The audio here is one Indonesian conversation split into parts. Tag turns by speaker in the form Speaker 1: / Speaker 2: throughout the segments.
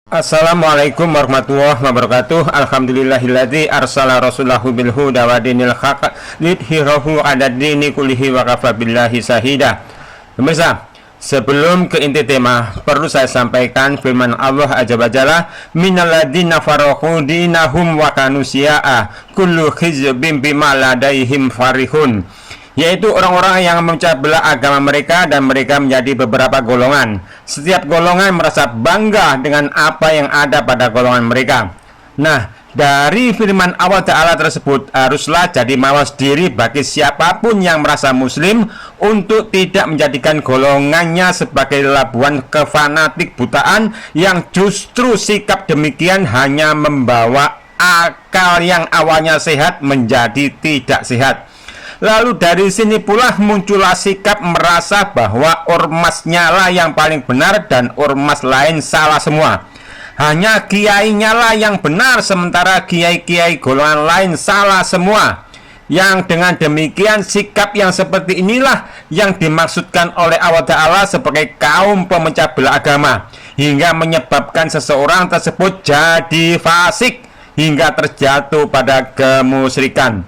Speaker 1: Assalamualaikum warahmatullahi wabarakatuh. Alhamdulillahilladzi arsala rasulahu bil huda wa dinil haq lidhirahu 'ala dini kullihi wa kafa billahi syahida. Pemirsa, sebelum ke inti tema, perlu saya sampaikan firman Allah azza wa jalla, minal ladzina faraqu dinahum wa kanu syi'a kullu hizbin bima ladaihim farihun, yaitu orang-orang yang memecah belah agama mereka dan mereka menjadi beberapa golongan. Setiap golongan merasa bangga dengan apa yang ada pada golongan mereka. Nah, dari firman Allah Ta'ala tersebut haruslah jadi mawas diri bagi siapapun yang merasa muslim untuk tidak menjadikan golongannya sebagai labuan kefanatik butaan yang justru sikap demikian hanya membawa akal yang awalnya sehat menjadi tidak sehat. Lalu dari sini pula muncullah sikap merasa bahwa ormasnya lah yang paling benar dan ormas lain salah semua. Hanya kiainya lah yang benar sementara kiai-kiai golongan lain salah semua. Yang dengan demikian sikap yang seperti inilah yang dimaksudkan oleh Allah Ta'ala sebagai kaum pemecah belah agama, hingga menyebabkan seseorang tersebut jadi fasik hingga terjatuh pada kemusyrikan.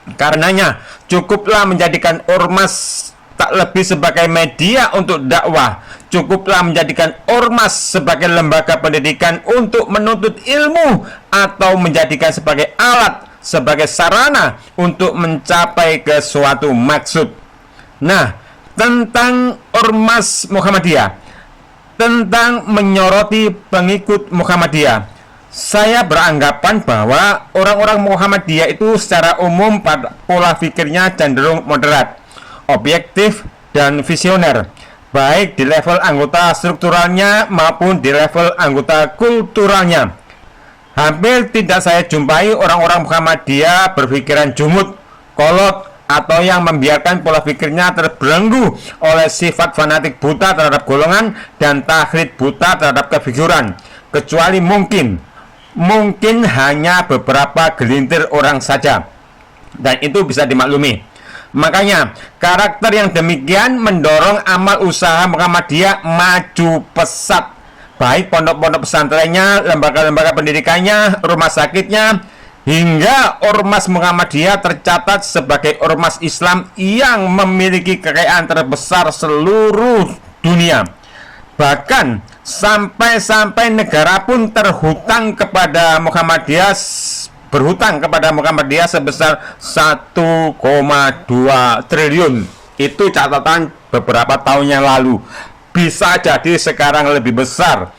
Speaker 1: Karenanya cukuplah menjadikan ormas tak lebih sebagai media untuk dakwah, cukuplah menjadikan ormas sebagai lembaga pendidikan untuk menuntut ilmu, atau menjadikan sebagai alat, sebagai sarana untuk mencapai ke suatu maksud. Nah, tentang ormas Muhammadiyah, tentang menyoroti pengikut Muhammadiyah, saya beranggapan bahwa orang-orang Muhammadiyah itu secara umum pola pikirnya cenderung moderat, objektif, dan visioner, baik di level anggota strukturalnya maupun di level anggota kulturalnya. Hampir tidak saya jumpai orang-orang Muhammadiyah berpikiran jumud, kolot, atau yang membiarkan pola pikirnya terbelenggu oleh sifat fanatik buta terhadap golongan dan taklid buta terhadap kefiguran, kecuali mungkin hanya beberapa gelintir orang saja, dan itu bisa dimaklumi. Makanya karakter yang demikian mendorong amal usaha Muhammadiyah maju pesat, baik pondok-pondok pesantrennya, lembaga-lembaga pendidikannya, rumah sakitnya, hingga ormas Muhammadiyah tercatat sebagai ormas Islam yang memiliki kekayaan terbesar seluruh dunia. Bahkan sampai negara pun berhutang kepada Muhammadiyah sebesar 1,2 triliun. Itu catatan beberapa tahun yang lalu. Bisa jadi sekarang lebih besar.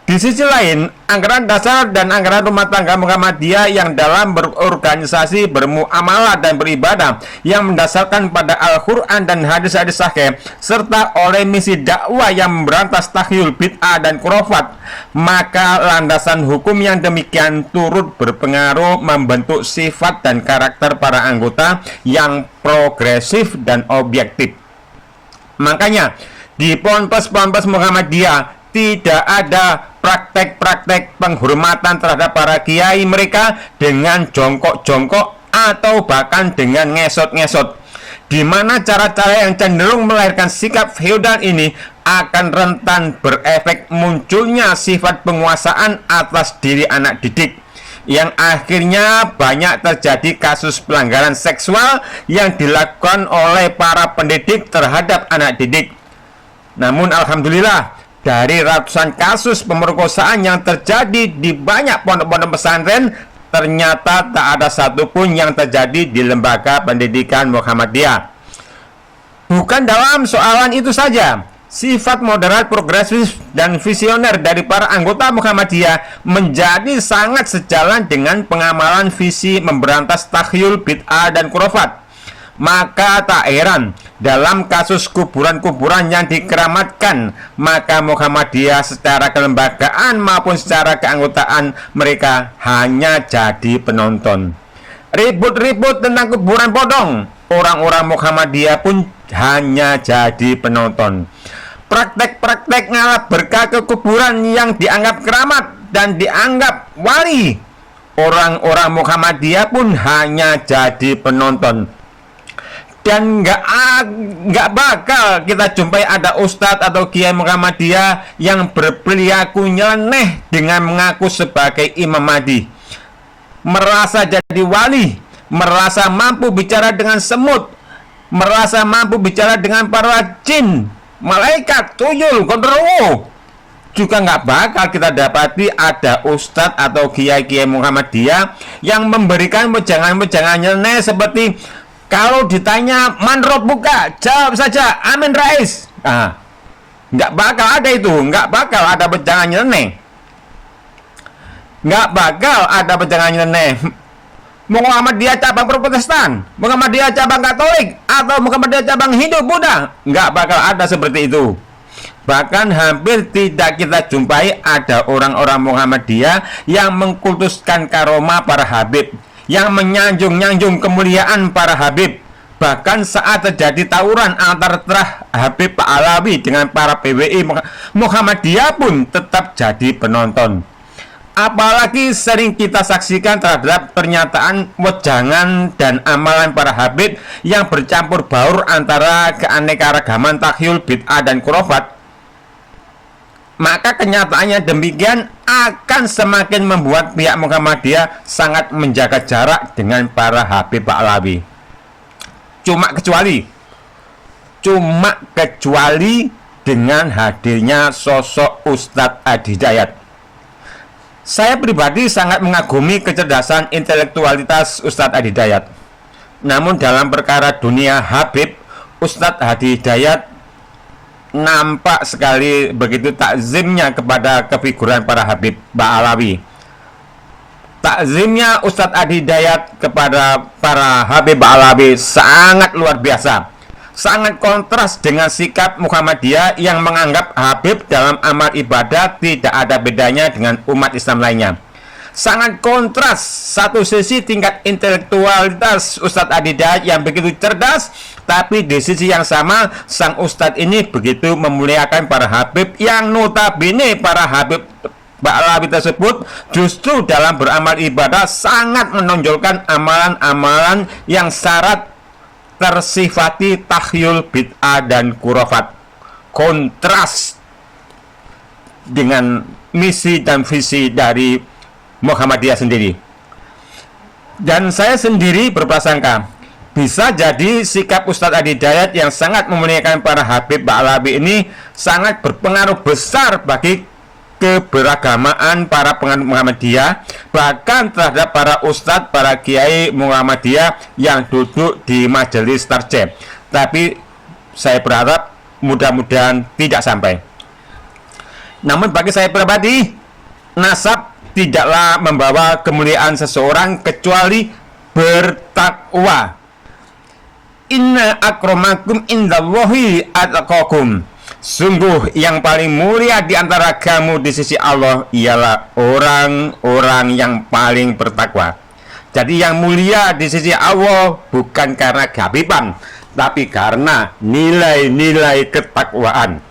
Speaker 1: Di sisi lain, anggaran dasar dan anggaran rumah tangga Muhammadiyah yang dalam berorganisasi, bermuamalah, dan beribadah yang mendasarkan pada Al-Quran dan hadis-hadis sahih, serta oleh misi dakwah yang memberantas takhyul, bid'ah, dan khurafat, maka landasan hukum yang demikian turut berpengaruh membentuk sifat dan karakter para anggota yang progresif dan objektif. Makanya di ponpes-ponpes Muhammadiyah tidak ada praktek-praktek penghormatan terhadap para kiai mereka dengan jongkok-jongkok atau bahkan dengan ngesot-ngesot, di mana cara-cara yang cenderung melahirkan sikap feodal ini akan rentan berefek munculnya sifat penguasaan atas diri anak didik, yang akhirnya banyak terjadi kasus pelanggaran seksual yang dilakukan oleh para pendidik terhadap anak didik. Namun alhamdulillah, dari ratusan kasus pemerkosaan yang terjadi di banyak pondok-pondok pesantren, ternyata tak ada satupun yang terjadi di lembaga pendidikan Muhammadiyah. Bukan dalam soalan itu saja, sifat moderat, progresif, dan visioner dari para anggota Muhammadiyah menjadi sangat sejalan dengan pengamalan visi memberantas takhyul, bid'ah, dan khurafat. Maka tak heran dalam kasus kuburan-kuburan yang dikeramatkan, maka Muhammadiyah secara kelembagaan maupun secara keanggotaan mereka hanya jadi penonton. Ribut-ribut tentang kuburan bodong, orang-orang Muhammadiyah pun hanya jadi penonton. Praktek-praktek ngalah berkah ke kuburan yang dianggap keramat dan dianggap wali, orang-orang Muhammadiyah pun hanya jadi penonton. Dan nggak bakal kita jumpai ada ustadz atau kiai Muhammadiyah yang berperilaku nyeleneh dengan mengaku sebagai Imam Mahdi, merasa jadi wali, merasa mampu bicara dengan semut, merasa mampu bicara dengan para jin, malaikat, tuyul, gondoruo. Juga nggak bakal kita dapati ada ustadz atau kiai-kiai Muhammadiyah yang memberikan wejangan-wejangan nyeleneh seperti kalau ditanya man buka, jawab saja amin rais. Nah, nggak bakal ada itu, nggak bakal ada wejangan nyeleneh, nggak bakal ada wejangan nyeleneh. Muhammadiyah cabang Protestan, Muhammadiyah cabang Katolik, atau Muhammadiyah cabang Hindu Buddha, nggak bakal ada seperti itu. Bahkan hampir tidak kita jumpai ada orang-orang Muhammadiyah yang mengkultuskan karomah para habib, yang menyanjung-nyanjung kemuliaan para habib. Bahkan saat terjadi tawuran antara Habib Pak Alawi dengan para PWI Muhammadiyah pun tetap jadi penonton. Apalagi sering kita saksikan terhadap pernyataan wejangan dan amalan para habib yang bercampur baur antara keanekaragaman takhayul, bid'ah, dan khurafat. Maka kenyataannya demikian akan semakin membuat pihak Muhammadiyah sangat menjaga jarak dengan para Habib Pak Alawi. Cuma kecuali dengan hadirnya sosok Ustadz Adi Hidayat. Saya pribadi sangat mengagumi kecerdasan intelektualitas Ustadz Adi Hidayat. Namun dalam perkara dunia Habib, Ustadz Adi Hidayat nampak sekali begitu takzimnya kepada kefiguran para Habib Pak Alawi. Takzimnya Ustadz Adi Hidayat kepada para Habib Pak Alawi sangat luar biasa, sangat kontras dengan sikap Muhammadiyah yang menganggap Habib dalam amal ibadah tidak ada bedanya dengan umat Islam lainnya. Sangat kontras, satu sisi tingkat intelektualitas Ustadz Adi Hidayat yang begitu cerdas, tapi di sisi yang sama sang Ustadz ini begitu memuliakan para Habib yang notabene para Habib Pak Alawi tersebut justru dalam beramal ibadah sangat menonjolkan amalan-amalan yang syarat tersifati takhyul, bid'ah, dan khurafat. Kontras dengan misi dan visi dari Muhammadiyah sendiri. Dan saya sendiri berprasangka bisa jadi sikap Ustadz Adi Hidayat yang sangat memuliakan para Habib Pak Alawi ini sangat berpengaruh besar bagi keberagamaan para penganut Muhammadiyah, bahkan terhadap para ustadz, para kiai Muhammadiyah yang duduk di majelis tarjih. Tapi saya berharap mudah-mudahan tidak sampai. Namun bagi saya pribadi, nasab tidaklah membawa kemuliaan seseorang kecuali bertakwa. Inna akramakum indallahi atqakum. Sungguh yang paling mulia di antara kamu di sisi Allah ialah orang-orang yang paling bertakwa. Jadi yang mulia di sisi Allah bukan karena kehabiban, tapi karena nilai-nilai ketakwaan.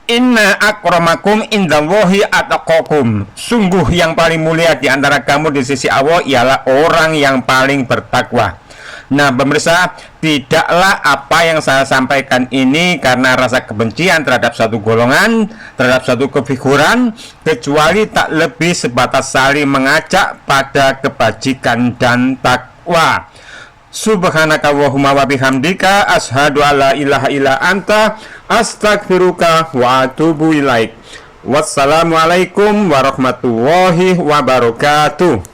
Speaker 1: Inna akramakum indallahi atqakum. Sungguh yang paling mulia di antara kamu di sisi Allah ialah orang yang paling bertakwa. Nah, pemirsa, tidaklah apa yang saya sampaikan ini karena rasa kebencian terhadap satu golongan, terhadap satu kefiguran, kecuali tak lebih sebatas saling mengajak pada kebajikan dan takwa. Subhanakallahumma wa bihamdika asyhadu alla ilaha illa anta astaghfiruka wa atubu ilaik. Wassalamualaikum warahmatullahi wabarakatuh.